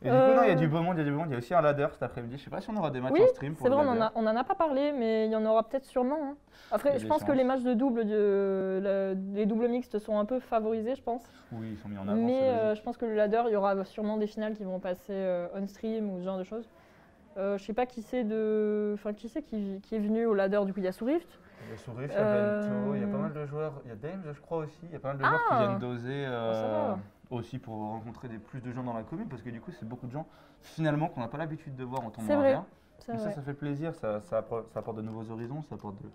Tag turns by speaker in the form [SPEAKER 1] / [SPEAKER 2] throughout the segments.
[SPEAKER 1] Et du coup, non, il y a du beau monde, il y a du beau monde. Il y a aussi un ladder cet après-midi. Je sais pas si on aura des matchs
[SPEAKER 2] Oui,
[SPEAKER 1] en stream pour
[SPEAKER 2] c'est
[SPEAKER 1] le
[SPEAKER 2] vrai,
[SPEAKER 1] ladder.
[SPEAKER 2] on en a pas parlé, mais il y en aura peut-être sûrement, hein.
[SPEAKER 1] Il y
[SPEAKER 2] Après,
[SPEAKER 1] a
[SPEAKER 2] je
[SPEAKER 1] des
[SPEAKER 2] pense que les
[SPEAKER 1] chances.
[SPEAKER 2] matchs de double, les doubles mixtes sont un peu favorisés, je pense.
[SPEAKER 1] Oui, ils sont mis en avant,
[SPEAKER 2] Mais
[SPEAKER 1] c'est logique.
[SPEAKER 2] je pense que le ladder, il y aura sûrement des finales qui vont passer on stream ou ce genre de choses. Je sais pas qui c'est qui est venu au ladder, du coup il y a Sourift.
[SPEAKER 1] Il y a Sourif, il y a Bento, il y a pas mal de joueurs. Il y a Dames, je crois aussi. Il y a pas mal de joueurs qui viennent doser
[SPEAKER 2] ça va.
[SPEAKER 1] aussi pour rencontrer plus de gens dans la commune parce que du coup, c'est beaucoup de gens finalement qu'on n'a pas l'habitude de voir en
[SPEAKER 2] C'est
[SPEAKER 1] tournoi
[SPEAKER 2] vrai.
[SPEAKER 1] inter.
[SPEAKER 2] C'est
[SPEAKER 1] Mais
[SPEAKER 2] vrai.
[SPEAKER 1] ça fait plaisir, ça apporte de nouveaux horizons, ça apporte de.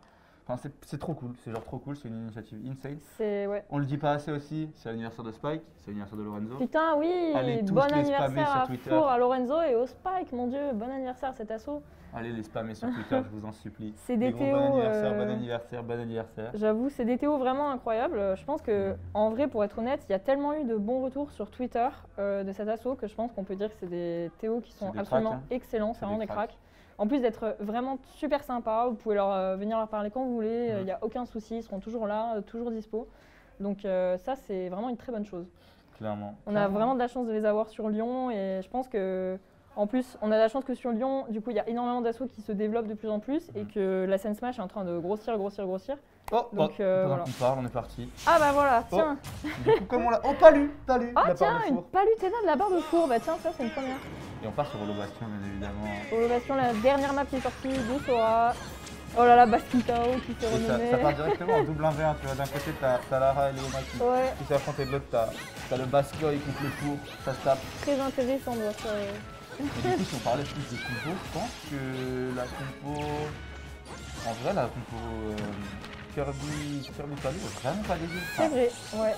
[SPEAKER 1] Enfin, c'est trop cool, c'est genre trop cool, c'est une initiative insane.
[SPEAKER 2] C'est ouais.
[SPEAKER 1] On le dit pas assez aussi, c'est l'anniversaire de Spike, c'est l'anniversaire de Lorenzo.
[SPEAKER 2] Putain, oui,
[SPEAKER 1] Allez tous
[SPEAKER 2] bon
[SPEAKER 1] les spammer
[SPEAKER 2] anniversaire
[SPEAKER 1] sur
[SPEAKER 2] à
[SPEAKER 1] Twitter.
[SPEAKER 2] Four, à Lorenzo et au Spike, mon dieu, bon anniversaire cet assaut.
[SPEAKER 1] Allez les spammer sur Twitter, je vous en supplie.
[SPEAKER 2] C'est des
[SPEAKER 1] gros
[SPEAKER 2] Théo,
[SPEAKER 1] bon anniversaire, bon anniversaire, bon anniversaire.
[SPEAKER 2] J'avoue, c'est des Théo vraiment incroyables. Je pense que, en vrai, pour être honnête, il y a tellement eu de bons retours sur Twitter de cet assaut que je pense qu'on peut dire que c'est des Théo qui sont
[SPEAKER 1] des
[SPEAKER 2] absolument
[SPEAKER 1] cracks, hein.
[SPEAKER 2] excellents, c'est
[SPEAKER 1] C'est
[SPEAKER 2] vraiment
[SPEAKER 1] des
[SPEAKER 2] des cracks. En plus d'être vraiment super sympas, vous pouvez venir leur parler quand vous voulez, il n'y a aucun souci, ils seront toujours là, toujours dispo. Donc ça, c'est vraiment une très bonne chose.
[SPEAKER 1] Clairement.
[SPEAKER 2] On a vraiment de la chance de les avoir sur Lyon et je pense que, en plus, on a la chance que sur Lyon, du coup, il y a énormément d'assauts qui se développent de plus en plus et que la scène Smash est en train de grossir.
[SPEAKER 1] Oh,
[SPEAKER 2] Donc,
[SPEAKER 1] pendant
[SPEAKER 2] voilà.
[SPEAKER 1] qu'on parle, on est parti.
[SPEAKER 2] Ah bah voilà,
[SPEAKER 1] Oh.
[SPEAKER 2] tiens.
[SPEAKER 1] Du coup, comme on l'a. Oh, Palu,
[SPEAKER 2] Ah
[SPEAKER 1] la part
[SPEAKER 2] tiens,
[SPEAKER 1] de
[SPEAKER 2] une
[SPEAKER 1] four.
[SPEAKER 2] palutena de la barre de four. Bah tiens, ça c'est une première.
[SPEAKER 1] Et on part sur Holo Bastion, bien évidemment.
[SPEAKER 2] Ovation, la dernière map qui est sortie de Sora. Oh là là, Basquitao qui s'est
[SPEAKER 1] Et
[SPEAKER 2] renommé.
[SPEAKER 1] ça part directement en double 1v1, tu vois. D'un côté, t'as Lara et Léona
[SPEAKER 2] Ouais,
[SPEAKER 1] qui s'affrontent et de l'autre, t'as le Bascoy contre le four, ça se tape.
[SPEAKER 2] très intéressant de voir ça.
[SPEAKER 1] Et du coup, si on parlait plus de compo, je pense que la compo. En vrai, la compo Kirby Palu est vraiment pas dégueu.
[SPEAKER 2] C'est vrai, ouais.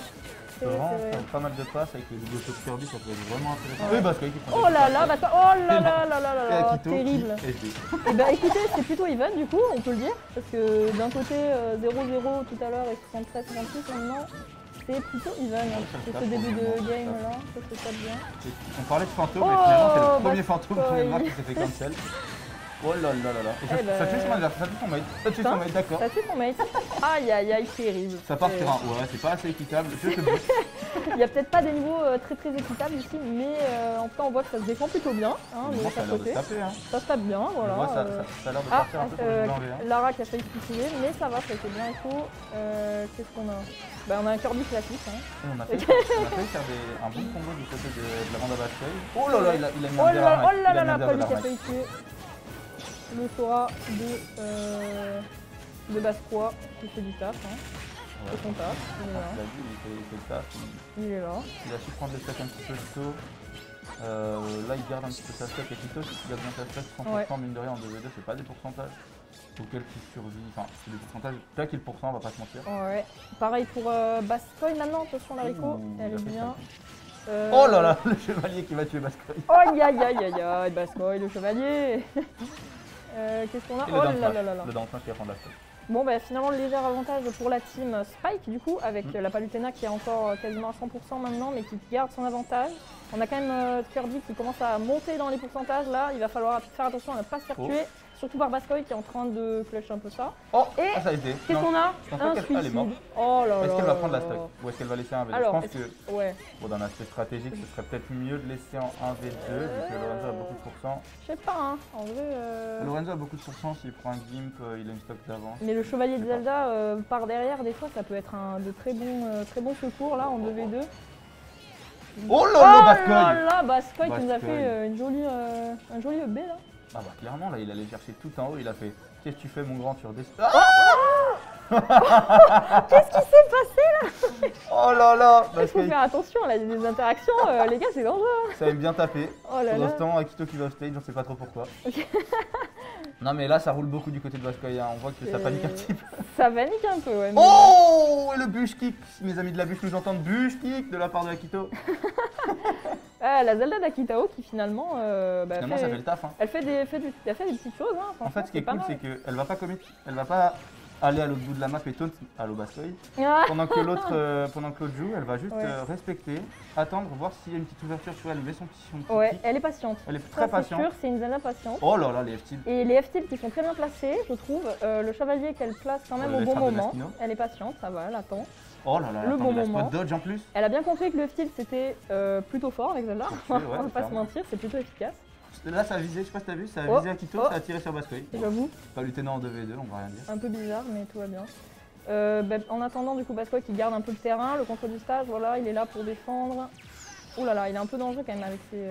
[SPEAKER 1] C'est vraiment faire pas mal de passes avec le double saut de Kirby, ça peut être vraiment intéressant.
[SPEAKER 2] Ouais.
[SPEAKER 1] Oui, Bascoy qui prend
[SPEAKER 2] Oh
[SPEAKER 1] des
[SPEAKER 2] là
[SPEAKER 1] coups
[SPEAKER 2] là,
[SPEAKER 1] de
[SPEAKER 2] bah, oh là là là là
[SPEAKER 1] Et
[SPEAKER 2] là là,
[SPEAKER 1] Akito
[SPEAKER 2] terrible.
[SPEAKER 1] qui SD.
[SPEAKER 2] Et bah écoutez, c'est plutôt even du coup, on peut le dire. Parce que d'un côté 0-0 tout à l'heure et 73-66 maintenant, c'est plutôt even hein, sur ce début de game là, ça se passe bien.
[SPEAKER 1] On parlait de fantôme,
[SPEAKER 2] Oh,
[SPEAKER 1] mais finalement c'est le premier fantôme qu'on vient de voir
[SPEAKER 2] Bascoy.
[SPEAKER 1] qui s'est fait cancel. Oh là là là là. Et
[SPEAKER 2] Eh ben,
[SPEAKER 1] ça tue son adversaire, ça tue son mate. Ça tue son
[SPEAKER 2] Putain,
[SPEAKER 1] mate, d'accord.
[SPEAKER 2] Ça tue son mate. Aïe aïe aïe, terrible.
[SPEAKER 1] Ça part
[SPEAKER 2] C'est-
[SPEAKER 1] sur un. Ouais, c'est pas assez équitable. Je te bute.
[SPEAKER 2] Il n'y a peut-être pas des niveaux très équitables ici, mais en tout cas on voit que ça se défend plutôt bien, hein, de
[SPEAKER 1] Moi, ça a
[SPEAKER 2] chaque
[SPEAKER 1] l'air de
[SPEAKER 2] côté.
[SPEAKER 1] se taper. Hein.
[SPEAKER 2] Ça se tape bien, voilà.
[SPEAKER 1] Moi, ça a l'air de
[SPEAKER 2] Ah,
[SPEAKER 1] partir un peu sur le blanc V1.
[SPEAKER 2] Lara qui a failli se suicider, mais ça va, ça a été bien écho. Qu'est-ce qu'on a? Bah, on a un Kirby classique. Hein.
[SPEAKER 1] Et on a failli faire un bon combo du côté de la bande à Bascoy. Oh là là, il a mis
[SPEAKER 2] Oh
[SPEAKER 1] un
[SPEAKER 2] là
[SPEAKER 1] derrière.
[SPEAKER 2] là là, Paul qui a failli tuer le Sora de Basse-Croix qui fait du taf. Hein. C'est son taf, il est là.
[SPEAKER 1] Il a vu, il fait le taf.
[SPEAKER 2] Il est là.
[SPEAKER 1] Il a su prendre le stack un petit peu tôt. Là, il garde un petit peu sa stack. Et Tito, s'il garde bien sa stack, 100%, mine de rien, en 2v2, c'est pas des pourcentages auxquels tu survis. Enfin, c'est des pourcentages. Tac, et le pourcent, on va pas se mentir.
[SPEAKER 2] Ouais. Pareil pour Basse-Croix maintenant, attention la Rico,
[SPEAKER 1] Ouh,
[SPEAKER 2] elle
[SPEAKER 1] il a
[SPEAKER 2] est
[SPEAKER 1] fait
[SPEAKER 2] bien.
[SPEAKER 1] Oh là là, le chevalier qui va tuer Bascoy.
[SPEAKER 2] Aïe aïe aïe aïe aïe, Basse-Croix, le chevalier. Qu'est-ce qu'on a?
[SPEAKER 1] Et
[SPEAKER 2] Oh là là là là.
[SPEAKER 1] le danseur qui va prendre la stack.
[SPEAKER 2] Bon bah finalement léger avantage pour la team Spike du coup avec la Palutena qui est encore quasiment à 100% maintenant mais qui garde son avantage. On a quand même Kirby qui commence à monter dans les pourcentages là, il va falloir faire attention à ne pas se faire tuer, surtout par Bascoy qui est en train de clutch un peu ça.
[SPEAKER 1] Oh,
[SPEAKER 2] Et
[SPEAKER 1] ça a été.
[SPEAKER 2] qu'est-ce
[SPEAKER 1] Non,
[SPEAKER 2] qu'on a?
[SPEAKER 1] je pense
[SPEAKER 2] Un
[SPEAKER 1] pas qu'elle elle est morte.
[SPEAKER 2] suicide. Oh là là.
[SPEAKER 1] Est-ce qu'elle va prendre la stack ou est-ce qu'elle va laisser un V2?
[SPEAKER 2] Alors,
[SPEAKER 1] Je pense que
[SPEAKER 2] ouais,
[SPEAKER 1] bon, d'un aspect stratégique, ce serait peut-être mieux de laisser en 1v2 vu que Lorenzo a beaucoup de pourcents.
[SPEAKER 2] je sais pas hein, en vrai.
[SPEAKER 1] Lorenzo a beaucoup de pourcents, s'il prend un gimp, il a une stock d'avance.
[SPEAKER 2] Mais le chevalier de Zelda par derrière des fois ça peut être un de très bons secours là en 2v2.
[SPEAKER 1] Oh là
[SPEAKER 2] Oh
[SPEAKER 1] là,
[SPEAKER 2] là
[SPEAKER 1] Bascoy!
[SPEAKER 2] là, Bascoy qui nous a
[SPEAKER 1] Bascoy.
[SPEAKER 2] fait un joli B là.
[SPEAKER 1] Ah bah clairement, là, il allait chercher tout en haut, il a fait « Qu'est-ce que tu fais, mon grand, tu redescends?
[SPEAKER 2] Qu'est-ce qui s'est passé?
[SPEAKER 1] Oh là là!
[SPEAKER 2] Il faut
[SPEAKER 1] Bascoy,
[SPEAKER 2] faire attention, là, il y a des interactions, les gars, c'est dangereux.
[SPEAKER 1] ça aime bien taper.
[SPEAKER 2] Oh là
[SPEAKER 1] Pendant
[SPEAKER 2] là.
[SPEAKER 1] ce temps, Akito qui va off stage, on sait pas trop pourquoi. Non mais là, ça roule beaucoup du côté de Bascoy, hein. On voit que ça panique un petit peu.
[SPEAKER 2] Ça panique un peu, ouais. Mais
[SPEAKER 1] Oh! Et le bûche kick! Si mes amis de la bûche nous entendent, bûche kick de la part de Akito.
[SPEAKER 2] Ah, la Zelda d'Akitao qui finalement,
[SPEAKER 1] Finalement, ça fait le taf. Hein.
[SPEAKER 2] elle fait des petites choses. Hein,
[SPEAKER 1] En fait, ce qui est
[SPEAKER 2] pas
[SPEAKER 1] cool,
[SPEAKER 2] mal.
[SPEAKER 1] c'est qu'elle va pas commit, elle va pas aller à l'autre bout de la map et taunt à Bascoy.
[SPEAKER 2] Ah,
[SPEAKER 1] Pendant que l'autre joue, elle va juste
[SPEAKER 2] Ouais.
[SPEAKER 1] respecter, attendre, voir s'il y a une petite ouverture sur elle, met son petit
[SPEAKER 2] ouais,
[SPEAKER 1] kick.
[SPEAKER 2] elle est patiente.
[SPEAKER 1] Elle est
[SPEAKER 2] Ça,
[SPEAKER 1] très
[SPEAKER 2] c'est
[SPEAKER 1] patiente.
[SPEAKER 2] sûr, c'est une Zelda patiente.
[SPEAKER 1] Oh là là, les F-tilt.
[SPEAKER 2] Et les F-tips qui sont très bien placés, je trouve. Le chevalier qu'elle place quand même
[SPEAKER 1] Le
[SPEAKER 2] au bon
[SPEAKER 1] frappe de
[SPEAKER 2] moment.
[SPEAKER 1] Naskino.
[SPEAKER 2] Elle est patiente, ça va, elle attend.
[SPEAKER 1] Oh là là,
[SPEAKER 2] le
[SPEAKER 1] attends,
[SPEAKER 2] bon
[SPEAKER 1] la
[SPEAKER 2] moment.
[SPEAKER 1] spot dodge en plus.
[SPEAKER 2] Elle a bien compris que le style c'était plutôt fort avec Zelda,
[SPEAKER 1] Ouais,
[SPEAKER 2] on va pas se
[SPEAKER 1] clairement.
[SPEAKER 2] mentir, c'est plutôt efficace.
[SPEAKER 1] Là, ça a visé, je sais pas si t'as vu, ça a
[SPEAKER 2] Oh,
[SPEAKER 1] visé Akito,
[SPEAKER 2] oh.
[SPEAKER 1] ça a tiré sur Bascoy. Bon,
[SPEAKER 2] J'avoue,
[SPEAKER 1] pas Lutena en 2v2, on va rien dire.
[SPEAKER 2] un peu bizarre, mais tout va bien. En attendant, du coup, Bascoy qui garde un peu le terrain, le contrôle du stage, voilà, il est là pour défendre. Ouh là là, il est un peu dangereux quand même avec ses,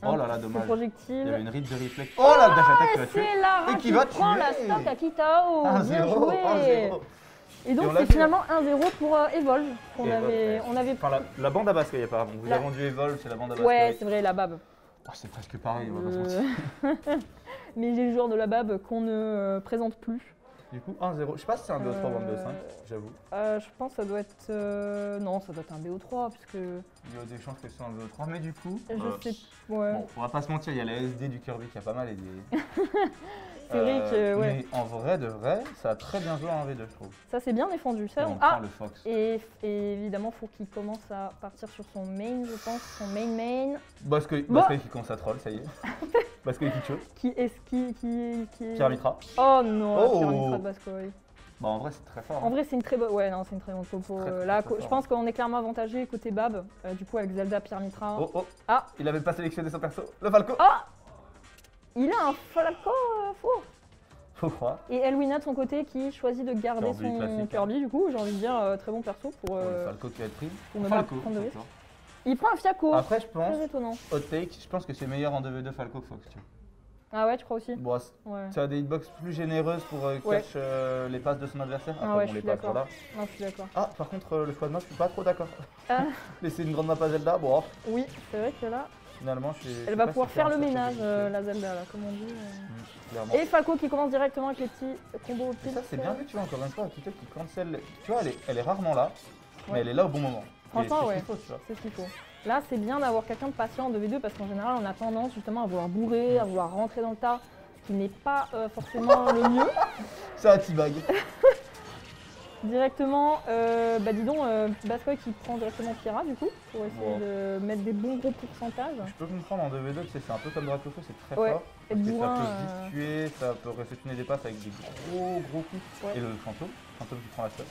[SPEAKER 1] Oh là là,
[SPEAKER 2] ses
[SPEAKER 1] dommage. Il
[SPEAKER 2] projectiles.
[SPEAKER 1] y avait une ride de réflexe. Oh là, le dash attack qui va tuer.
[SPEAKER 2] C'est Lara
[SPEAKER 1] Et
[SPEAKER 2] qui
[SPEAKER 1] qui va
[SPEAKER 2] prend
[SPEAKER 1] tuer.
[SPEAKER 2] la stock à Kitao, bien
[SPEAKER 1] 1-0,
[SPEAKER 2] joué.
[SPEAKER 1] 1-0.
[SPEAKER 2] Et donc
[SPEAKER 1] Et on l'a
[SPEAKER 2] c'est
[SPEAKER 1] vu,
[SPEAKER 2] finalement 1-0 pour Evolve.
[SPEAKER 1] Evolve, ouais.
[SPEAKER 2] On avait...
[SPEAKER 1] Enfin, la bande à Bascoy apparemment. Vous
[SPEAKER 2] La-
[SPEAKER 1] avez rendu Evolve, c'est la bande à Bascoy.
[SPEAKER 2] Ouais, c'est vrai, la BAB.
[SPEAKER 1] Oh, c'est presque pareil, on va pas se mentir.
[SPEAKER 2] Mais les joueurs de la BAB qu'on ne présente plus.
[SPEAKER 1] Du coup, 1-0. Je sais pas si c'est un BO3 ou un BO5, j'avoue.
[SPEAKER 2] Je pense que ça doit être... Non, ça doit être un BO3, puisque...
[SPEAKER 1] Il y a des chances que ce soit un BO3, mais du coup.
[SPEAKER 2] Je sais... Ouais.
[SPEAKER 1] Bon, on va pas se mentir, il y a la SD du Kirby qui a pas mal aidé.
[SPEAKER 2] C'est vrai que... Ouais.
[SPEAKER 1] Mais en vrai de vrai, ça a très bien joué en 1v2, je trouve.
[SPEAKER 2] Ça, c'est bien défendu. Ça,
[SPEAKER 1] Et on
[SPEAKER 2] Ah
[SPEAKER 1] prend le Fox.
[SPEAKER 2] et évidemment, faut qu'il commence à partir sur son main, je pense. Son main.
[SPEAKER 1] Bascoy
[SPEAKER 2] Bah.
[SPEAKER 1] qui commence à troll, ça y est. Bascoy qui choke.
[SPEAKER 2] Qui est-ce qui...
[SPEAKER 1] Pierre Mitra.
[SPEAKER 2] Oh non,
[SPEAKER 1] Oh.
[SPEAKER 2] Pierre Mitra de Bascoy.
[SPEAKER 1] Bah en vrai, c'est très fort.
[SPEAKER 2] En vrai, c'est une très bonne. Ouais, non, c'est une très bonne compo.
[SPEAKER 1] Très, très,
[SPEAKER 2] Là,
[SPEAKER 1] très
[SPEAKER 2] je
[SPEAKER 1] fort.
[SPEAKER 2] pense qu'on est clairement avantagé côté Bab. Du coup, avec Zelda, Pierre Mitra.
[SPEAKER 1] Oh oh.
[SPEAKER 2] Ah.
[SPEAKER 1] Il avait pas sélectionné son perso. Le Falco.
[SPEAKER 2] Ah. Il a un Falco faux.
[SPEAKER 1] Faut croire.
[SPEAKER 2] Et Elwina de son côté qui choisit de garder
[SPEAKER 1] Kirby
[SPEAKER 2] son
[SPEAKER 1] classique,
[SPEAKER 2] Kirby. Du coup, j'ai envie de dire très bon perso pour.
[SPEAKER 1] Le Falco qui va être pris.
[SPEAKER 2] pour ne pas
[SPEAKER 1] Falco.
[SPEAKER 2] prendre de risque.
[SPEAKER 1] d'accord.
[SPEAKER 2] Il prend un Fiaco.
[SPEAKER 1] Après, je pense,
[SPEAKER 2] Très étonnant.
[SPEAKER 1] hot take, je pense que c'est meilleur en 2v2 Falco que Fox. Tu vois.
[SPEAKER 2] Ah ouais, tu crois aussi.
[SPEAKER 1] Bon,
[SPEAKER 2] Ouais.
[SPEAKER 1] ça a des hitbox plus généreuses pour
[SPEAKER 2] Ouais.
[SPEAKER 1] catch les passes de son adversaire.
[SPEAKER 2] Ah
[SPEAKER 1] Après,
[SPEAKER 2] ouais,
[SPEAKER 1] bon,
[SPEAKER 2] je
[SPEAKER 1] les
[SPEAKER 2] suis
[SPEAKER 1] passes,
[SPEAKER 2] d'accord.
[SPEAKER 1] voilà.
[SPEAKER 2] Non, je suis d'accord.
[SPEAKER 1] Ah, par contre, le choix de map, je suis pas trop d'accord.
[SPEAKER 2] Ah.
[SPEAKER 1] Laisser une grande map à Zelda, bon,
[SPEAKER 2] Oui, c'est vrai que là,
[SPEAKER 1] finalement, je suis.
[SPEAKER 2] elle va pouvoir faire le ménage, la Zelda, là, comme on dit.
[SPEAKER 1] Clairement.
[SPEAKER 2] Et Falco qui commence directement avec les petits combos
[SPEAKER 1] Et
[SPEAKER 2] pile.
[SPEAKER 1] ça, c'est bien vu, tu vois, encore une fois, Akito qui cancel. Tu vois, elle est rarement là, mais
[SPEAKER 2] Ouais.
[SPEAKER 1] elle est là au bon moment.
[SPEAKER 2] Franchement,
[SPEAKER 1] Et c'est ce
[SPEAKER 2] ouais.
[SPEAKER 1] qu'il faut, tu vois.
[SPEAKER 2] C'est ce qu'il faut. Là, c'est bien d'avoir quelqu'un de patient en 2v2 parce qu'en général, on a tendance justement à vouloir bourrer, à vouloir rentrer dans le tas, ce qui n'est pas forcément le mieux.
[SPEAKER 1] C'est un T-bag.
[SPEAKER 2] Directement, dis donc, Bascoy qui prend directement Kira du coup, pour essayer
[SPEAKER 1] Wow.
[SPEAKER 2] de mettre des bons gros pourcentages.
[SPEAKER 1] Je peux comprendre en 2v2, tu sais, c'est un peu comme Dracofeu, c'est très
[SPEAKER 2] Ouais.
[SPEAKER 1] fort.
[SPEAKER 2] Et
[SPEAKER 1] Parce que
[SPEAKER 2] bourrin,
[SPEAKER 1] ça peut vite tuer, ça peut réceptionner des passes avec des gros coups.
[SPEAKER 2] Ouais.
[SPEAKER 1] Et le fantôme qui prend la shot.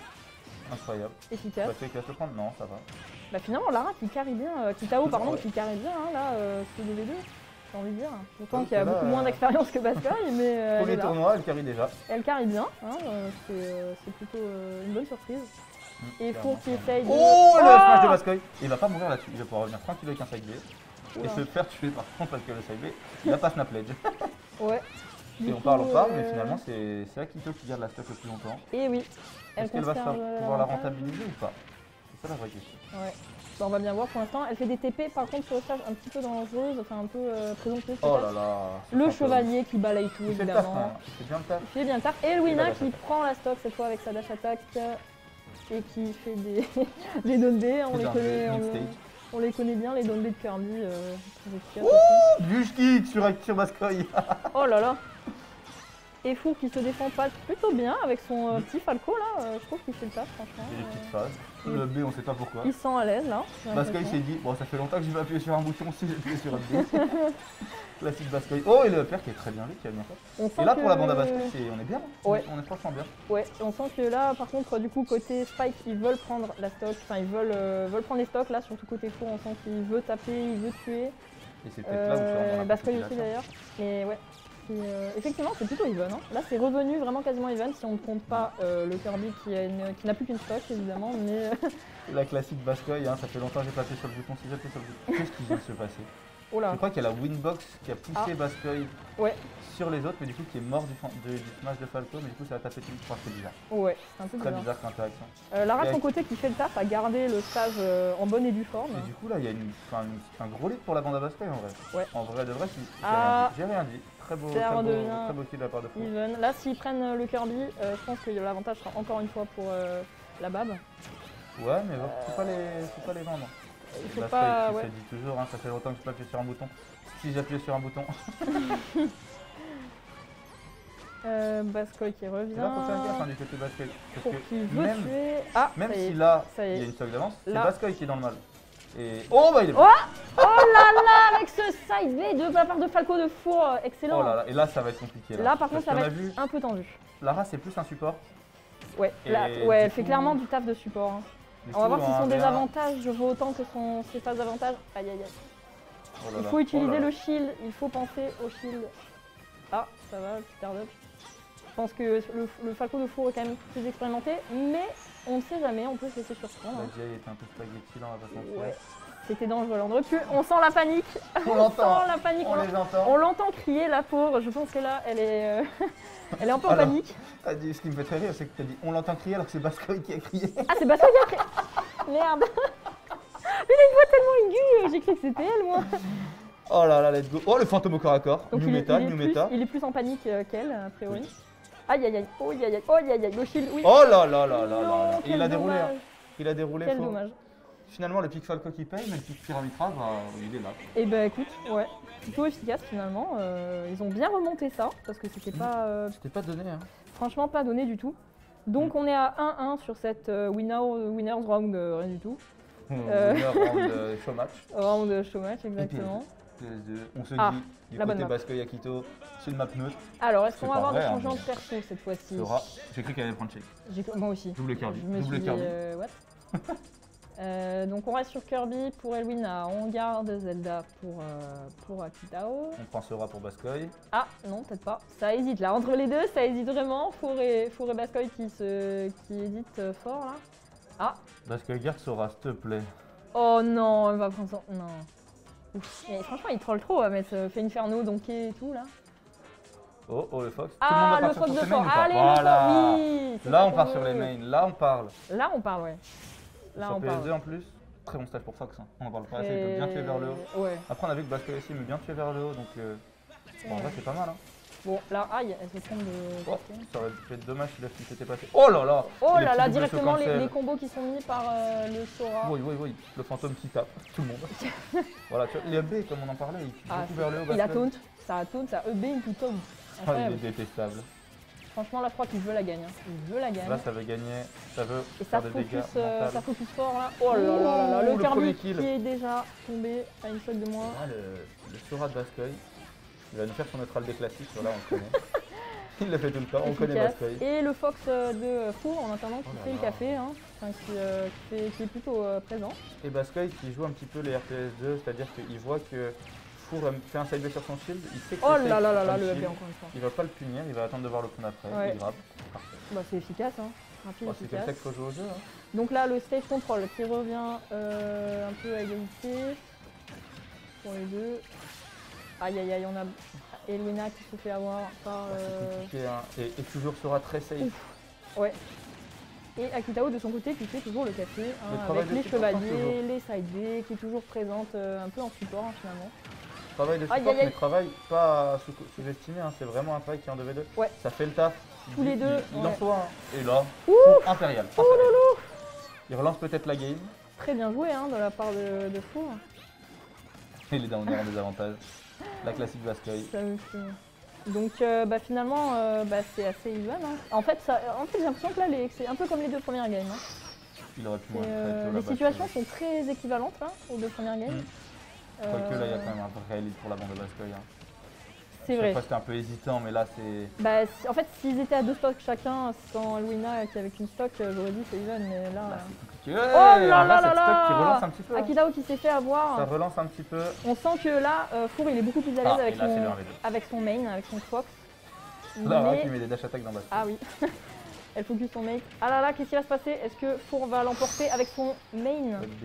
[SPEAKER 1] Incroyable.
[SPEAKER 2] Efficace.
[SPEAKER 1] Bascoy qui va se le prendre? Non, ça va.
[SPEAKER 2] Bah finalement, Lara qui carry bien, Kitao pardon,
[SPEAKER 1] Ouais.
[SPEAKER 2] qui carry bien hein, là, ce 2v2, j'ai envie de dire. Pourtant
[SPEAKER 1] Ouais,
[SPEAKER 2] qu'il y a
[SPEAKER 1] là,
[SPEAKER 2] beaucoup moins d'expérience que Bascoy, mais elle
[SPEAKER 1] Premier
[SPEAKER 2] est là.
[SPEAKER 1] tournoi, elle carry déjà.
[SPEAKER 2] Elle carry bien, hein, c'est plutôt une bonne surprise. Et
[SPEAKER 1] Clairement,
[SPEAKER 2] Four qui
[SPEAKER 1] clairement.
[SPEAKER 2] essaye de...
[SPEAKER 1] Oh, le smash de Bascoy. Il va pas mourir là-dessus, il va pouvoir revenir tranquille avec un side B.
[SPEAKER 2] Oula.
[SPEAKER 1] Et se faire tuer par contre parce que le side B, il a pas snap ledge.
[SPEAKER 2] Ouais.
[SPEAKER 1] Et
[SPEAKER 2] Du
[SPEAKER 1] on
[SPEAKER 2] coup,
[SPEAKER 1] parle, mais finalement c'est Akito qui garde la stock le plus longtemps.
[SPEAKER 2] Et oui, elle
[SPEAKER 1] Est-ce qu'elle va
[SPEAKER 2] conserve
[SPEAKER 1] pouvoir la
[SPEAKER 2] l'avantage.
[SPEAKER 1] rentabiliser ou pas? C'est ça la vraie question.
[SPEAKER 2] Ouais. Bah, on va bien voir pour l'instant. Elle fait des TP par contre sur le stage un petit peu dangereuse, enfin un peu présomptueuse
[SPEAKER 1] Oh
[SPEAKER 2] peut-être.
[SPEAKER 1] là là. c'est
[SPEAKER 2] Le
[SPEAKER 1] fantôme.
[SPEAKER 2] chevalier qui balaye tout
[SPEAKER 1] Il fait le taf,
[SPEAKER 2] évidemment.
[SPEAKER 1] hein. Il fait bien le taf.
[SPEAKER 2] Il fait bien le taf. Et Elwina
[SPEAKER 1] Et la dash
[SPEAKER 2] qui
[SPEAKER 1] attack.
[SPEAKER 2] prend la stock cette fois avec sa dash attack et qui fait des, des down B. On les connaît, on les connaît bien, les down B de Kirby. Efficaces aussi.
[SPEAKER 1] Huge kick sur Bascoy.
[SPEAKER 2] Oh là là. Et Four qui se défend pas plutôt bien avec son petit Falco là. Je trouve qu'il fait le taf franchement.
[SPEAKER 1] Il y a des petites phases. Le B, on sait pas pourquoi.
[SPEAKER 2] Il se sent à l'aise là. j'ai
[SPEAKER 1] Bascoy
[SPEAKER 2] l'impression.
[SPEAKER 1] s'est dit, bon, ça fait longtemps que j'ai pas appuyé sur un bouton, si j'ai appuyé sur un B. Classique Bascoy. Oh, et le père qui est très bien lui, qui a bien fait.
[SPEAKER 2] On sent
[SPEAKER 1] Et là,
[SPEAKER 2] que-
[SPEAKER 1] pour la bande à Bascoy, on est bien.
[SPEAKER 2] Ouais.
[SPEAKER 1] On est franchement bien.
[SPEAKER 2] Ouais, on sent que là, par contre, du coup, côté Spike, ils veulent prendre la stock, enfin, ils veulent prendre les stocks, là, surtout côté Four, on sent qu'il veut taper, il veut tuer.
[SPEAKER 1] Et c'est peut-être là où je suis dans la
[SPEAKER 2] Bascoy aussi
[SPEAKER 1] compétition.
[SPEAKER 2] d'ailleurs. Mais ouais, effectivement, c'est plutôt even. Hein. Là, c'est revenu vraiment quasiment even si on ne compte pas le Kirby qui n'a plus qu'une stock, évidemment. Mais
[SPEAKER 1] La classique Bascoy, hein, ça fait longtemps que j'ai pas appuyé sur le bouton. Si j'appuie sur le bouton, qu'est-ce qui vient de se passer?
[SPEAKER 2] oh là,
[SPEAKER 1] Je crois qu'il y a la Winbox qui a poussé Bascoy
[SPEAKER 2] ouais,
[SPEAKER 1] sur les autres, mais du coup qui est mort du smash de Falco, mais du coup ça a tapé tout. Je crois que c'est bizarre.
[SPEAKER 2] ouais, c'est un peu
[SPEAKER 1] Très
[SPEAKER 2] bizarre.
[SPEAKER 1] bizarre cette interaction.
[SPEAKER 2] Lara de
[SPEAKER 1] Et
[SPEAKER 2] son
[SPEAKER 1] avec-
[SPEAKER 2] côté qui fait le taf à garder le stage en bonne et due forme.
[SPEAKER 1] Et du coup là il y a un gros lead pour la bande à Bascoy en vrai.
[SPEAKER 2] Ouais.
[SPEAKER 1] En vrai de vrai,
[SPEAKER 2] Ah.
[SPEAKER 1] j'ai rien dit. Très beau,
[SPEAKER 2] Ça
[SPEAKER 1] très beau,
[SPEAKER 2] redevient
[SPEAKER 1] très beau kill de la part de Fou.
[SPEAKER 2] Even. Là, s'ils prennent le Kirby, je pense que l'avantage sera encore une fois pour la Bab.
[SPEAKER 1] Ouais, mais faut pas les vendre.
[SPEAKER 2] Il faut
[SPEAKER 1] Bascoy
[SPEAKER 2] pas,
[SPEAKER 1] qui
[SPEAKER 2] ouais.
[SPEAKER 1] se dit toujours, hein, ça fait longtemps que j'ai pas appuyé sur un bouton. Si j'appuyais sur un bouton.
[SPEAKER 2] Bascoy qui revient.
[SPEAKER 1] Et là faut faire gaffe hein, du côté Bascoy. Parce
[SPEAKER 2] Pour
[SPEAKER 1] que
[SPEAKER 2] qu'il veut
[SPEAKER 1] même,
[SPEAKER 2] tuer. Ah,
[SPEAKER 1] même
[SPEAKER 2] ça y est.
[SPEAKER 1] si là
[SPEAKER 2] ça y est.
[SPEAKER 1] il y a une stock d'avance, c'est
[SPEAKER 2] Là.
[SPEAKER 1] Bascoy qui est dans le mal. Et oh bah il est
[SPEAKER 2] Oh, oh là là, avec ce side B de la part de Falco de Four, excellent.
[SPEAKER 1] Oh là là, et là ça va être compliqué.
[SPEAKER 2] Là, par
[SPEAKER 1] Parce
[SPEAKER 2] contre, ça
[SPEAKER 1] qu'on
[SPEAKER 2] va
[SPEAKER 1] a
[SPEAKER 2] être
[SPEAKER 1] vu,
[SPEAKER 2] un peu tendu.
[SPEAKER 1] Lara c'est plus un support.
[SPEAKER 2] Ouais,
[SPEAKER 1] Et
[SPEAKER 2] là,
[SPEAKER 1] du
[SPEAKER 2] ouais, elle fait
[SPEAKER 1] coup-
[SPEAKER 2] clairement du taf de support. Hein.
[SPEAKER 1] Du
[SPEAKER 2] On va
[SPEAKER 1] coup,
[SPEAKER 2] voir si
[SPEAKER 1] en
[SPEAKER 2] son
[SPEAKER 1] 1v1,
[SPEAKER 2] désavantage vaut autant que ses phases d'avantage. Aïe aïe aïe.
[SPEAKER 1] oh là
[SPEAKER 2] Il
[SPEAKER 1] là,
[SPEAKER 2] faut
[SPEAKER 1] oh
[SPEAKER 2] utiliser
[SPEAKER 1] là là.
[SPEAKER 2] le shield, il faut penser au shield. Ah, ça va, petit air dodge. Je pense que le Falco de four est quand même plus expérimenté, mais on ne sait jamais, on peut se laisser surprendre.
[SPEAKER 1] La
[SPEAKER 2] Hein.
[SPEAKER 1] GI était un peu spaghetti là, on va pas se mentir.
[SPEAKER 2] Ouais, c'était dangereux. Là, on aurait pu, on sent la panique.
[SPEAKER 1] On l'entend,
[SPEAKER 2] sent la panique.
[SPEAKER 1] on les entend.
[SPEAKER 2] On l'entend crier, la pauvre. Je pense que là, elle est, elle est un peu en
[SPEAKER 1] Alors,
[SPEAKER 2] panique.
[SPEAKER 1] T'as dit, ce qui me fait très rire, c'est que tu as dit on l'entend crier alors que c'est Bascoy qui a crié.
[SPEAKER 2] Ah, c'est Bascoy qui a crié. Merde. Mais il a une voix tellement aiguë, j'ai cru que c'était elle, moi.
[SPEAKER 1] Oh là là, let's go. Oh, le fantôme au corps à corps.
[SPEAKER 2] Donc
[SPEAKER 1] New
[SPEAKER 2] il est-
[SPEAKER 1] méta,
[SPEAKER 2] il est
[SPEAKER 1] new
[SPEAKER 2] plus-
[SPEAKER 1] méta.
[SPEAKER 2] Il est plus en panique qu'elle, a priori. Aïe aïe aïe, oh aïe aïe, oh aïe aïe, le shield, oui.
[SPEAKER 1] Oh là là là là là
[SPEAKER 2] Non,
[SPEAKER 1] là. Et
[SPEAKER 2] quel
[SPEAKER 1] il a déroulé.
[SPEAKER 2] dommage.
[SPEAKER 1] Hein. Il a déroulé.
[SPEAKER 2] Quel
[SPEAKER 1] fort.
[SPEAKER 2] dommage.
[SPEAKER 1] Finalement, le pic Falco qui paye, mais le pic Pyramitra, bah, il est là.
[SPEAKER 2] Et bah écoute, ouais, plutôt efficace finalement. Ils ont bien remonté ça, parce que c'était pas,
[SPEAKER 1] C'était pas donné, hein.
[SPEAKER 2] franchement pas donné du tout. Donc on est à 1-1 sur cette winners round, rien du tout.
[SPEAKER 1] Winner round show match.
[SPEAKER 2] Round show match, exactement.
[SPEAKER 1] PS2. On se
[SPEAKER 2] Ah,
[SPEAKER 1] dit, du
[SPEAKER 2] la bonne
[SPEAKER 1] côté
[SPEAKER 2] map.
[SPEAKER 1] Bascoy Akito, c'est une map neutre.
[SPEAKER 2] Alors, est-ce
[SPEAKER 1] C'est
[SPEAKER 2] qu'on va
[SPEAKER 1] pas
[SPEAKER 2] avoir des
[SPEAKER 1] vrai, hein,
[SPEAKER 2] changements
[SPEAKER 1] mais-
[SPEAKER 2] de perso cette fois-ci
[SPEAKER 1] Sera. J'ai cru qu'elle allait prendre check.
[SPEAKER 2] Moi aussi.
[SPEAKER 1] Double Kirby.
[SPEAKER 2] Je me
[SPEAKER 1] Double
[SPEAKER 2] suis dit,
[SPEAKER 1] Kirby.
[SPEAKER 2] what donc on reste sur Kirby pour Elwina, on garde Zelda pour Akitao.
[SPEAKER 1] On prend Sora pour Bascoy.
[SPEAKER 2] Ah non, peut-être pas. Ça hésite là, entre les deux, ça hésite vraiment. Four et Bascoy qui hésite fort là. Ah,
[SPEAKER 1] Bascoy garde Sora, s'il te plaît.
[SPEAKER 2] oh non, elle va prendre son... Non. Ouf. Mais franchement, il troll trop à mettre fait Inferno, Donkey et tout là.
[SPEAKER 1] Oh, oh, le Fox.
[SPEAKER 2] Ah,
[SPEAKER 1] Tout
[SPEAKER 2] le
[SPEAKER 1] le monde va
[SPEAKER 2] Fox
[SPEAKER 1] partir
[SPEAKER 2] de
[SPEAKER 1] sur ses mains
[SPEAKER 2] fort.
[SPEAKER 1] ou pas?
[SPEAKER 2] Allez,
[SPEAKER 1] Voilà.
[SPEAKER 2] le Fox, oui. c'est
[SPEAKER 1] Là,
[SPEAKER 2] ça
[SPEAKER 1] on part
[SPEAKER 2] qu'on
[SPEAKER 1] sur les
[SPEAKER 2] veut.
[SPEAKER 1] mains. Là, on parle.
[SPEAKER 2] Là, on parle, ouais. Là,
[SPEAKER 1] Sur
[SPEAKER 2] on
[SPEAKER 1] PS2
[SPEAKER 2] parle.
[SPEAKER 1] en plus. Très bon stage pour Fox. Hein. On en parle pas assez. Il peut bien tuer vers le haut.
[SPEAKER 2] Ouais.
[SPEAKER 1] Après, on a vu que Bascoy aussi aime bien tuer vers le haut. Donc, bon, en vrai, c'est pas mal. Hein.
[SPEAKER 2] Bon, là, aïe, elle se trompe de...
[SPEAKER 1] Oh, ça aurait pu être dommage si la s'était passé. Oh là là.
[SPEAKER 2] Oh
[SPEAKER 1] Et
[SPEAKER 2] là
[SPEAKER 1] les
[SPEAKER 2] là,
[SPEAKER 1] petits doubles
[SPEAKER 2] directement
[SPEAKER 1] se cancel.
[SPEAKER 2] les combos qui sont mis par le Sora.
[SPEAKER 1] Oui, oui, oui. Le fantôme qui tape. Tout le monde. Voilà, tu vois, les AB, comme on en parlait, il tue
[SPEAKER 2] Ah,
[SPEAKER 1] beaucoup vers le haut.
[SPEAKER 2] il a
[SPEAKER 1] Bascoy.
[SPEAKER 2] taunt, ça a taunt, ça a EB into taunt.
[SPEAKER 1] Ah, il
[SPEAKER 2] Incroyable.
[SPEAKER 1] est détestable.
[SPEAKER 2] Franchement, là, je crois qu'il veut la gagne. Hein. Il veut la gagne.
[SPEAKER 1] Là, ça veut gagner. Ça veut
[SPEAKER 2] Et ça
[SPEAKER 1] faire des dégâts
[SPEAKER 2] focus, ça
[SPEAKER 1] mentaux.
[SPEAKER 2] focus fort là. Oh là là là là,
[SPEAKER 1] Ouh,
[SPEAKER 2] le
[SPEAKER 1] le premier
[SPEAKER 2] Kirby
[SPEAKER 1] kill.
[SPEAKER 2] qui est déjà tombé à une seule de moi.
[SPEAKER 1] Ah, le Sora de Bascoy. Il va nous faire son neutral des classiques, voilà, on le connaît. Il le fait tout le temps, on connaît
[SPEAKER 2] Efficace.
[SPEAKER 1] Bascoy.
[SPEAKER 2] Et le Fox de Four en attendant qui
[SPEAKER 1] Oh là
[SPEAKER 2] fait le
[SPEAKER 1] là.
[SPEAKER 2] café, hein. Enfin, qui est plutôt présent.
[SPEAKER 1] Et Bascoy qui joue un petit peu les RTS2, c'est-à-dire qu'il voit que Four fait un side B sur son shield, il sait que
[SPEAKER 2] Oh
[SPEAKER 1] c'est
[SPEAKER 2] là
[SPEAKER 1] safe
[SPEAKER 2] là là
[SPEAKER 1] sur
[SPEAKER 2] là,
[SPEAKER 1] un
[SPEAKER 2] le
[SPEAKER 1] shield.
[SPEAKER 2] EB encore une fois.
[SPEAKER 1] Il va pas le punir, il va attendre de voir le point après,
[SPEAKER 2] Ouais.
[SPEAKER 1] il grappe. Parfait.
[SPEAKER 2] Bah, c'est efficace, hein. Rapide,
[SPEAKER 1] Bon, c'est comme
[SPEAKER 2] efficace.
[SPEAKER 1] ça qu'il faut jouer au jeu. Hein.
[SPEAKER 2] Donc là, le stage control qui revient un peu à égalité pour les deux. Aïe aïe aïe, on a Elwina qui se fait avoir par...
[SPEAKER 1] C'est compliqué, hein. Et toujours Sora très safe.
[SPEAKER 2] Ouf. Ouais. Et Akitao de son côté qui fait toujours le café, hein,
[SPEAKER 1] Le travail
[SPEAKER 2] avec
[SPEAKER 1] de
[SPEAKER 2] les
[SPEAKER 1] support, toujours.
[SPEAKER 2] chevaliers, les side B, qui est toujours présente un peu en support hein, finalement.
[SPEAKER 1] Travail de
[SPEAKER 2] Aïe,
[SPEAKER 1] support,
[SPEAKER 2] aïe, aïe.
[SPEAKER 1] mais travail pas sous-estimé, hein. C'est vraiment un travail qui est en 2v2.
[SPEAKER 2] Ouais.
[SPEAKER 1] Ça fait le taf.
[SPEAKER 2] Tous les deux,
[SPEAKER 1] Il
[SPEAKER 2] ouais.
[SPEAKER 1] en soit un. Et là, impérial. Il relance peut-être la game.
[SPEAKER 2] Très bien joué hein, de la part de Four.
[SPEAKER 1] Et les downers en désavantage. La classique Bascoy.
[SPEAKER 2] Ça me fait- Donc bah, finalement c'est assez even. Hein. En fait, j'ai l'impression que là c'est un peu comme les deux premières games. Hein.
[SPEAKER 1] Il aurait pu
[SPEAKER 2] Et,
[SPEAKER 1] moins être
[SPEAKER 2] les situations sont très équivalentes hein, aux deux premières games.
[SPEAKER 1] Quoique là, il y a quand même un vrai lead pour la bande de Bascoy. Hein.
[SPEAKER 2] C'est
[SPEAKER 1] Chaque
[SPEAKER 2] vrai.
[SPEAKER 1] fois, c'était un peu hésitant, mais là, c'est.
[SPEAKER 2] Bah, en fait, s'ils étaient à deux stocks chacun, sans Elwina qui avait qu'une stock, j'aurais dit c'est even, mais là...
[SPEAKER 1] Là, c'est compliqué.
[SPEAKER 2] Oh
[SPEAKER 1] Ouais,
[SPEAKER 2] là
[SPEAKER 1] en vrai,
[SPEAKER 2] là
[SPEAKER 1] cette
[SPEAKER 2] là
[SPEAKER 1] stock qui
[SPEAKER 2] là
[SPEAKER 1] relance un petit peu. Hein.
[SPEAKER 2] Akitao qui s'est fait avoir.
[SPEAKER 1] Ça relance un petit peu.
[SPEAKER 2] On sent que là, Four il est beaucoup plus à l'aise
[SPEAKER 1] Ah,
[SPEAKER 2] avec,
[SPEAKER 1] et là, c'est le 1v2.
[SPEAKER 2] avec son main, avec son Fox.
[SPEAKER 1] Là,
[SPEAKER 2] Mais-
[SPEAKER 1] qui met des dash attack dans Bascoy.
[SPEAKER 2] Ah oui, elle focus son mate. Ah là là, qu'est-ce qui va se passer? Est-ce que Four va l'emporter avec son main?
[SPEAKER 1] Code B.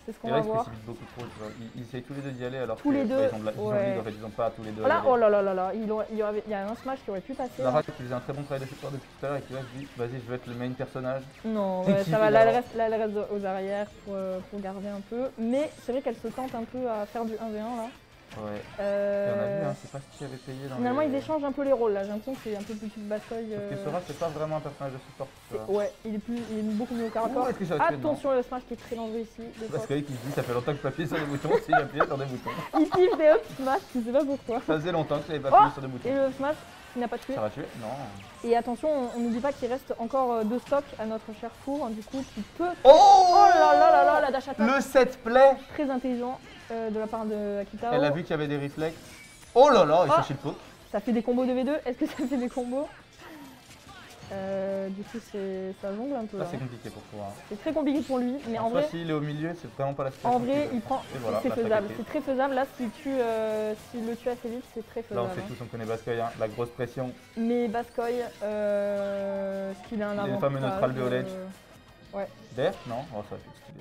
[SPEAKER 2] C'est ce qu'on
[SPEAKER 1] Et
[SPEAKER 2] va
[SPEAKER 1] là, ils se
[SPEAKER 2] voir.
[SPEAKER 1] précipitent beaucoup trop. Tu vois. Ils essayent tous les deux d'y aller alors
[SPEAKER 2] Tous
[SPEAKER 1] que
[SPEAKER 2] les deux,
[SPEAKER 1] ils ont de la- ils ont
[SPEAKER 2] ouais.
[SPEAKER 1] lead, en fait, ils ont pas tous les deux.
[SPEAKER 2] Oh là,
[SPEAKER 1] à y aller.
[SPEAKER 2] oh là là là là, il y a un smash qui aurait pu passer.
[SPEAKER 1] Lara qui faisait un très bon travail de support depuis tout à l'heure et qui là se dit vas-y je vais être le main personnage.
[SPEAKER 2] Non,
[SPEAKER 1] Et
[SPEAKER 2] ouais,
[SPEAKER 1] qui
[SPEAKER 2] ça va,
[SPEAKER 1] fait
[SPEAKER 2] là
[SPEAKER 1] d'abord.
[SPEAKER 2] elle reste aux arrières pour garder un peu. Mais c'est vrai qu'elle se tente un peu à faire du 1v1 là.
[SPEAKER 1] Ouais. Et on a vu, hein, c'est pas ce qui avait payé dans
[SPEAKER 2] Finalement
[SPEAKER 1] les...
[SPEAKER 2] ils échangent un peu les rôles là, j'ai l'impression que c'est un peu plus Bascoy.
[SPEAKER 1] Parce que Sora c'est pas vraiment un personnage de support. Tu vois.
[SPEAKER 2] Ouais, il est beaucoup mieux au corps à corps.
[SPEAKER 1] Ouh, est-ce que ça va tuer, non
[SPEAKER 2] Attention le smash qui est très dangereux ici. de
[SPEAKER 1] Parce
[SPEAKER 2] Fox.
[SPEAKER 1] qu'il se dit ça fait longtemps que je appuie sur des boutons, si j'appuie sur des boutons.
[SPEAKER 2] Il kiffe des up smash, je sais pas pourquoi.
[SPEAKER 1] Ça faisait longtemps que j'avais pas
[SPEAKER 2] Oh
[SPEAKER 1] appuyé sur des boutons.
[SPEAKER 2] Et le smash qui n'a pas tué.
[SPEAKER 1] Ça va tuer Non.
[SPEAKER 2] Et attention, on n'oublie pas qu'il reste encore deux stocks à notre cher Four, du coup qui peut...
[SPEAKER 1] Oh
[SPEAKER 2] Oh là là là là, la dash attack
[SPEAKER 1] Le set play.
[SPEAKER 2] très intelligent de la part de Akitao.
[SPEAKER 1] Elle a vu qu'il y avait des réflexes. Oh là là, il
[SPEAKER 2] Ah.
[SPEAKER 1] se shield poke.
[SPEAKER 2] Ça fait des combos de V2, est-ce que ça fait des combos? Du coup, ça jongle un peu.
[SPEAKER 1] Là,
[SPEAKER 2] Là.
[SPEAKER 1] c'est compliqué pour toi.
[SPEAKER 2] C'est très compliqué pour lui, mais en
[SPEAKER 1] Soit
[SPEAKER 2] vrai,
[SPEAKER 1] s'il est au milieu, c'est vraiment pas la situation.
[SPEAKER 2] en vrai,
[SPEAKER 1] qu'il veut.
[SPEAKER 2] il prend.
[SPEAKER 1] Et voilà,
[SPEAKER 2] C'est
[SPEAKER 1] la
[SPEAKER 2] faisable.
[SPEAKER 1] faculté.
[SPEAKER 2] C'est très faisable. Là, s'il le tue assez vite, c'est très
[SPEAKER 1] Là,
[SPEAKER 2] faisable.
[SPEAKER 1] on sait tous, on connaît Bascoy, hein, la grosse pression.
[SPEAKER 2] Mais Bascoy, est-ce qu'il a un
[SPEAKER 1] Il a
[SPEAKER 2] avantage
[SPEAKER 1] une fameux neutral Beolage.
[SPEAKER 2] Ouais.
[SPEAKER 1] D'air non. Oh, ça va être stylé.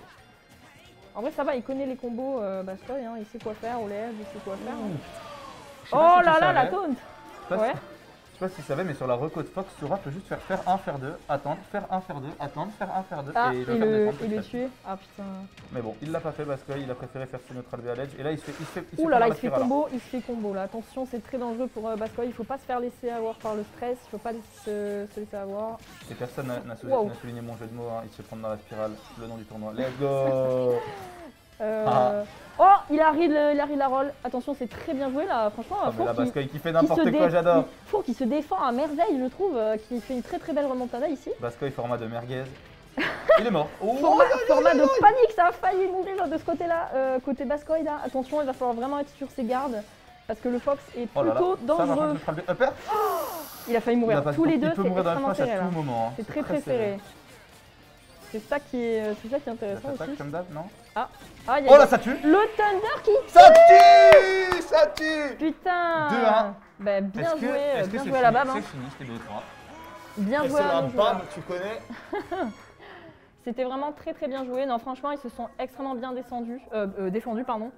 [SPEAKER 2] En vrai, ça va, il connaît les combos Bascoy, hein, il sait quoi faire, Oleg, il sait quoi faire. Hein.
[SPEAKER 1] Je sais pas
[SPEAKER 2] Oh
[SPEAKER 1] si
[SPEAKER 2] là
[SPEAKER 1] tu
[SPEAKER 2] là, la
[SPEAKER 1] savais.
[SPEAKER 2] taunt.
[SPEAKER 1] Je sais pas
[SPEAKER 2] Ouais.
[SPEAKER 1] Je sais pas si tu savais, mais sur la reco de Fox, Sora peut juste faire 1, faire 2, attendre, faire 1, faire 2, attendre, faire 1, faire 2
[SPEAKER 2] Ah,
[SPEAKER 1] et
[SPEAKER 2] et
[SPEAKER 1] le faire
[SPEAKER 2] le
[SPEAKER 1] descendre. petit à petit.
[SPEAKER 2] tuer. Ah putain.
[SPEAKER 1] Mais bon, il l'a pas fait parce qu'il a préféré faire ses neutral Beolage et là il se fait
[SPEAKER 2] Ouh là là,
[SPEAKER 1] prendre
[SPEAKER 2] il
[SPEAKER 1] la
[SPEAKER 2] se fait
[SPEAKER 1] spirale.
[SPEAKER 2] combo, il se fait combo là. Attention, c'est très dangereux pour Bascoy, il faut pas se faire laisser avoir par le stress, il faut pas se laisser avoir.
[SPEAKER 1] Et personne n'a
[SPEAKER 2] Wow.
[SPEAKER 1] souligné mon jeu de mots, hein. Il se fait prendre dans la spirale, le nom du tournoi. Let's go.
[SPEAKER 2] Oh, il a read la roll. Attention, c'est très bien joué là. Franchement,
[SPEAKER 1] Ah, mais
[SPEAKER 2] Four
[SPEAKER 1] là,
[SPEAKER 2] qui,
[SPEAKER 1] Bascoy qui fait n'importe quoi, j'adore.
[SPEAKER 2] Four qui se défend à merveille, je trouve, qui fait une très très belle remontada ici.
[SPEAKER 1] Bascoy format de merguez. Il est mort. Oh,
[SPEAKER 2] Format de panique, ça a failli mourir de ce côté-là, côté Bascoy là. Attention, il va falloir vraiment être sur ses gardes parce que le Fox est
[SPEAKER 1] oh là là.
[SPEAKER 2] plutôt
[SPEAKER 1] Ça, par contre,
[SPEAKER 2] dangereux.
[SPEAKER 1] je ferai le upper.
[SPEAKER 2] Il a failli
[SPEAKER 1] Il
[SPEAKER 2] mourir.
[SPEAKER 1] a pas-
[SPEAKER 2] Tous les deux,
[SPEAKER 1] il peut
[SPEAKER 2] c'est
[SPEAKER 1] mourir dans le
[SPEAKER 2] extrêmement
[SPEAKER 1] flash
[SPEAKER 2] serré
[SPEAKER 1] à
[SPEAKER 2] là.
[SPEAKER 1] tout moment. Hein.
[SPEAKER 2] C'est très très serré. C'est ça qui est intéressant
[SPEAKER 1] Ça
[SPEAKER 2] aussi.
[SPEAKER 1] comme d'hab, non?
[SPEAKER 2] Ah, il y a
[SPEAKER 1] Oh là, ça tue.
[SPEAKER 2] le Thunder qui
[SPEAKER 1] Ça tue. Ça tue.
[SPEAKER 2] putain.
[SPEAKER 1] 2-1.
[SPEAKER 2] Bah, bien
[SPEAKER 1] Est-ce
[SPEAKER 2] joué,
[SPEAKER 1] que
[SPEAKER 2] bien
[SPEAKER 1] c'est
[SPEAKER 2] joué à la
[SPEAKER 1] fini?
[SPEAKER 2] BAM. Hein.
[SPEAKER 1] C'est fini, c'était BO3.
[SPEAKER 2] Bien
[SPEAKER 3] Et
[SPEAKER 2] joué
[SPEAKER 3] c'est
[SPEAKER 2] à
[SPEAKER 3] la
[SPEAKER 2] nos joueurs.
[SPEAKER 3] BAM, tu connais.
[SPEAKER 2] C'était vraiment très très bien joué. Non, franchement, ils se sont extrêmement bien défendus. Pardon.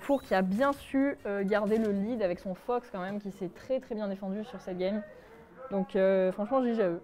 [SPEAKER 2] Four qui a bien su garder le lead avec son Fox quand même, qui s'est très très bien défendu sur cette game. Donc franchement, GG à eux.